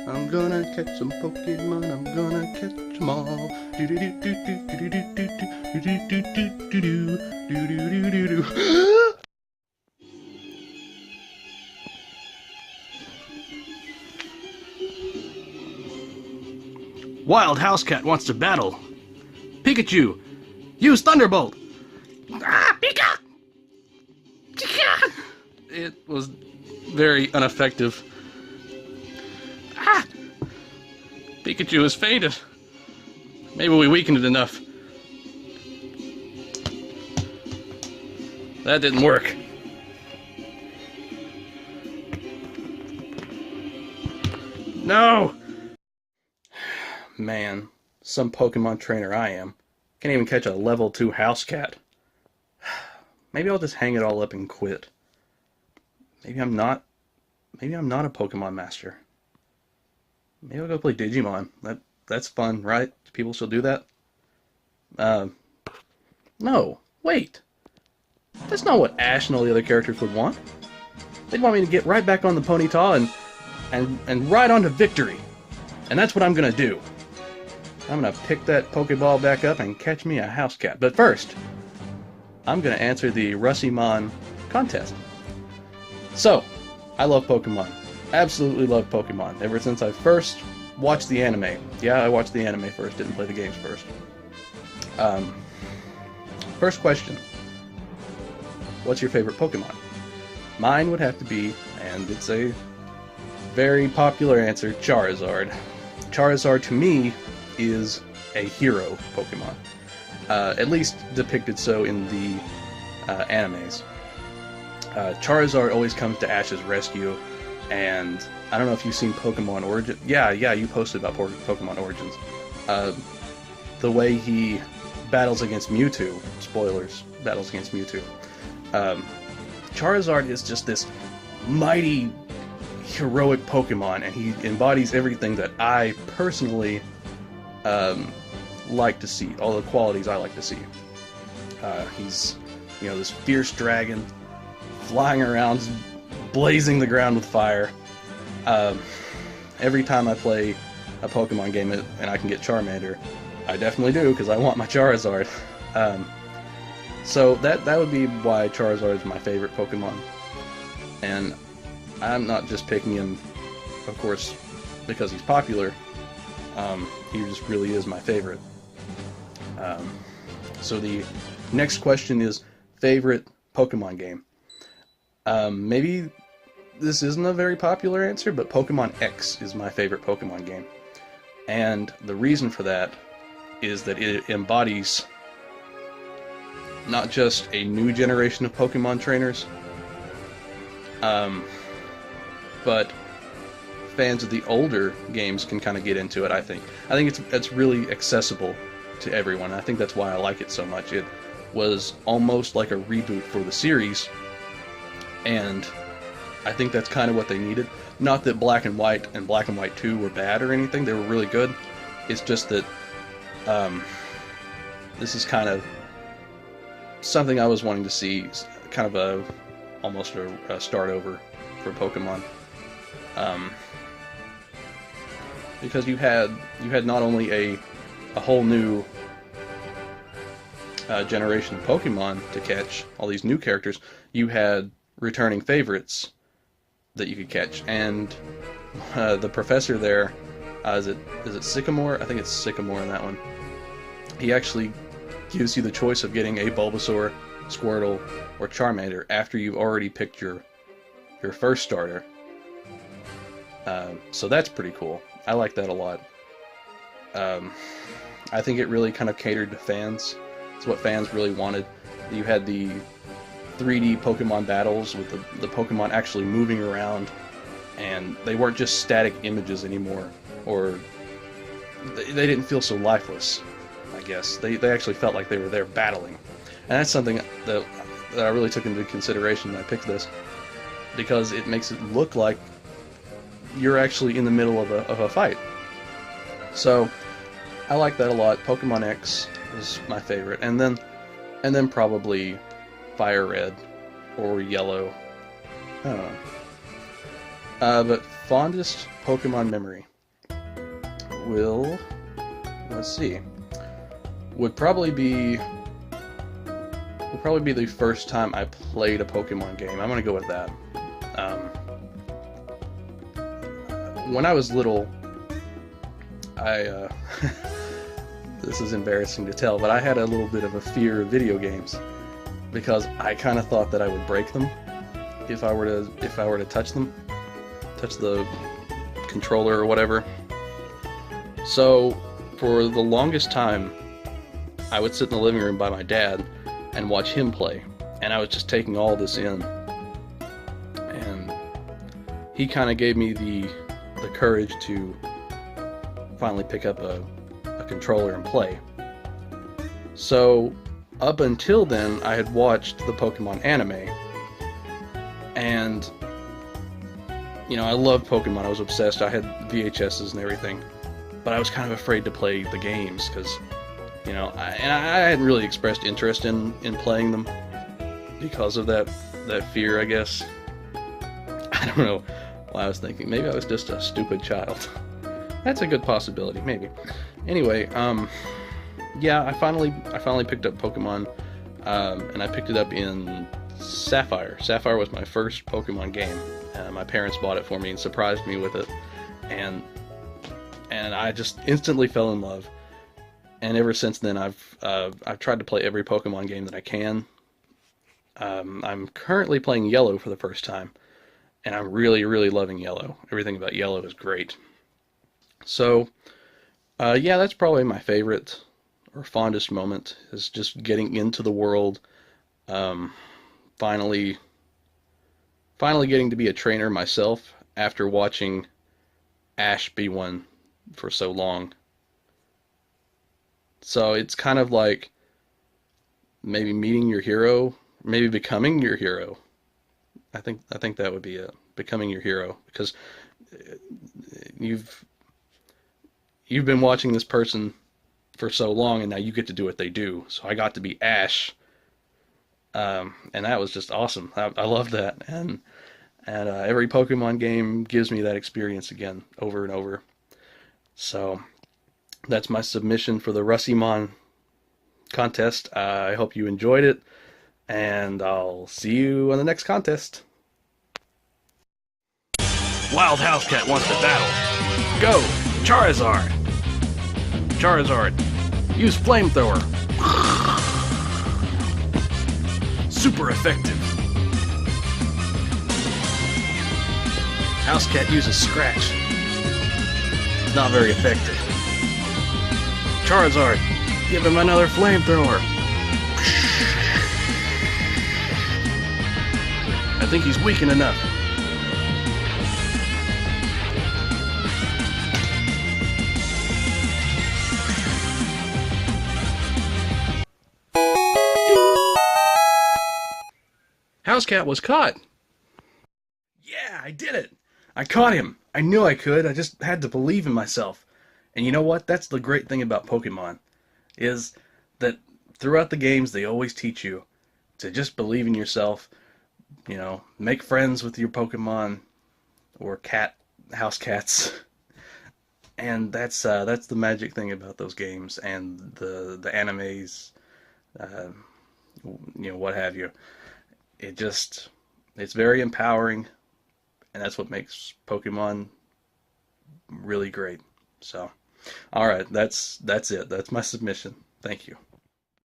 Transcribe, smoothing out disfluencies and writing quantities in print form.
I'm gonna catch some Pokemon, I'm gonna catch them all. Wild House Cat wants to battle. Pikachu, use Thunderbolt. Ah, Pika! Pika! It was very ineffective. Ah! Pikachu has fainted. Maybe we weakened it enough. That didn't work. No! Man, some Pokemon trainer I am. Can't even catch a level 2 house cat. Maybe I'll just hang it all up and quit. Maybe I'm not a Pokemon master. Maybe I'll go play Digimon. That's fun, right? People still do that? No. Wait. That's not what Ash and all the other characters would want. They'd want me to get right back on the Ponyta and ride on to victory. And that's what I'm gonna do. I'm gonna pick that Pokeball back up and catch me a house cat. But first, I'm gonna answer the Russymon contest. So, I love Pokemon. Absolutely love Pokemon. Ever since I first watched the anime. Yeah, I watched the anime first, didn't play the games first. First question. What's your favorite Pokemon? Mine would have to be, and it's a very popular answer, Charizard. Charizard, to me, is a hero Pokemon. At least depicted so in the animes. Charizard always comes to Ash's rescue, and I don't know if you've seen Pokemon Origins. Yeah, you posted about Pokemon Origins. The way he battles against Mewtwo, spoilers, battles against Mewtwo. Charizard is just this mighty, heroic Pokemon, and he embodies everything that I personally like to see, all the qualities I like to see. He's, this fierce dragon, flying around, blazing the ground with fire. Every time I play a Pokemon game and I can get Charmander, I definitely do, because I want my Charizard. So that would be why Charizard is my favorite Pokemon. And I'm not just picking him, of course, because he's popular. He just really is my favorite. So the next question is favorite Pokemon game. Maybe this isn't a very popular answer, but Pokemon X is my favorite Pokemon game. And the reason for that is that it embodies not just a new generation of Pokemon trainers, but fans of the older games can kind of get into it, I think. I think it's really accessible to everyone. I think that's why I like it so much. It was almost like a reboot for the series, and I think that's kind of what they needed. Not that Black and White and Black and White 2 were bad or anything, they were really good. It's just that this is kind of something I was wanting to see, kind of almost a start over for Pokemon. Because you had not only a whole new generation of Pokemon to catch, all these new characters, you had returning favorites that you could catch, and the professor there, is it Sycamore? I think it's Sycamore in that one. He actually gives you the choice of getting a Bulbasaur, Squirtle, or Charmander after you've already picked your first starter. So that's pretty cool. I like that a lot. I think it really kind of catered to fans. It's what fans really wanted. You had the 3D Pokemon battles with the Pokemon actually moving around, and they weren't just static images anymore, or they didn't feel so lifeless, I guess. They actually felt like they were there battling. And that's something that I really took into consideration when I picked this, because it makes it look like you're actually in the middle of a fight. So I like that a lot. Pokemon X is my favorite, and then probably Fire Red or Yellow I don't know. But fondest Pokemon memory will, let's see, would probably be the first time I played a Pokemon game. I'm gonna go with that. Um, when I was little, I this is embarrassing to tell, but I had a little bit of a fear of video games because I kind of thought that I would break them if I were to touch them, touch the controller or whatever. So for the longest time, I would sit in the living room by my dad and watch him play, and I was just taking all this in. And he kind of gave me the courage to finally pick up a controller and play. So up until then, I had watched the Pokemon anime, and I loved Pokemon. I was obsessed. I had VHSs and everything, but I was kind of afraid to play the games because I hadn't really expressed interest in playing them because of that fear, I guess. I don't know what I was thinking. Maybe I was just a stupid child. That's a good possibility, maybe. Anyway, yeah, I finally picked up Pokemon, and I picked it up in Sapphire. Sapphire was my first Pokemon game. My parents bought it for me and surprised me with it, and I just instantly fell in love. And ever since then, I've tried to play every Pokemon game that I can. I'm currently playing Yellow for the first time, and I'm really, really loving Yellow. Everything about Yellow is great. So, yeah, that's probably my favorite or fondest moment, is just getting into the world, finally getting to be a trainer myself after watching Ash be one for so long. So it's kind of like maybe meeting your hero, maybe becoming your hero. I think that would be it. Becoming your hero, because you've been watching this person for so long, and now you get to do what they do. So I got to be Ash, and that was just awesome. I love that, and every Pokemon game gives me that experience again, over and over. So that's my submission for the Russymon contest. I hope you enjoyed it, and I'll see you on the next contest. Wild Housecat wants to battle. Go, Charizard! Charizard, use Flamethrower. Super effective. Housecat uses Scratch. Not very effective. Charizard, give him another Flamethrower. I think he's weakened enough. Housecat was caught. Yeah, I did it. I caught him. I knew I could. I just had to believe in myself. And you know what? That's the great thing about Pokemon, is that throughout the games they always teach you to just believe in yourself. Make friends with your Pokemon or house cats. And that's the magic thing about those games and the animes, what have you. It's very empowering, and that's what makes Pokemon really great. So, all right, that's it. That's my submission. Thank you.